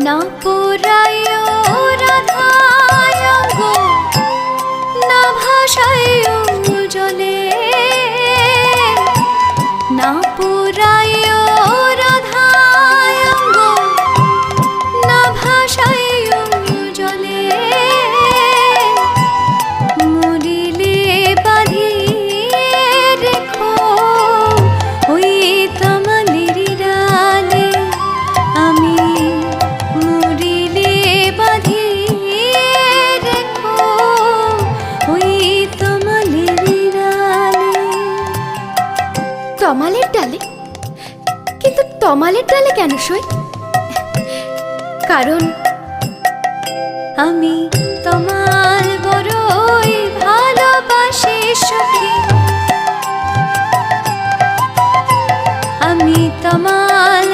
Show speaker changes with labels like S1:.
S1: না পোড়াইও রাধায় অঙ্গ, না ভাসাইও জলে, না পোড়াইও রাধায় অঙ্গ, না ভাসাইও জলে, মরিলে বাঁধিয়ে রেখো ওই তমালের ডালে। আমি মরিলে বাঁধিয়ে রেখো ওই তমালের ডালে। তমালের ডালে? কিন্তু তমালের ডালে কেন সই? কারণ আমি তমাল বড়ই ভালোবাসি সখী, আমি তমাল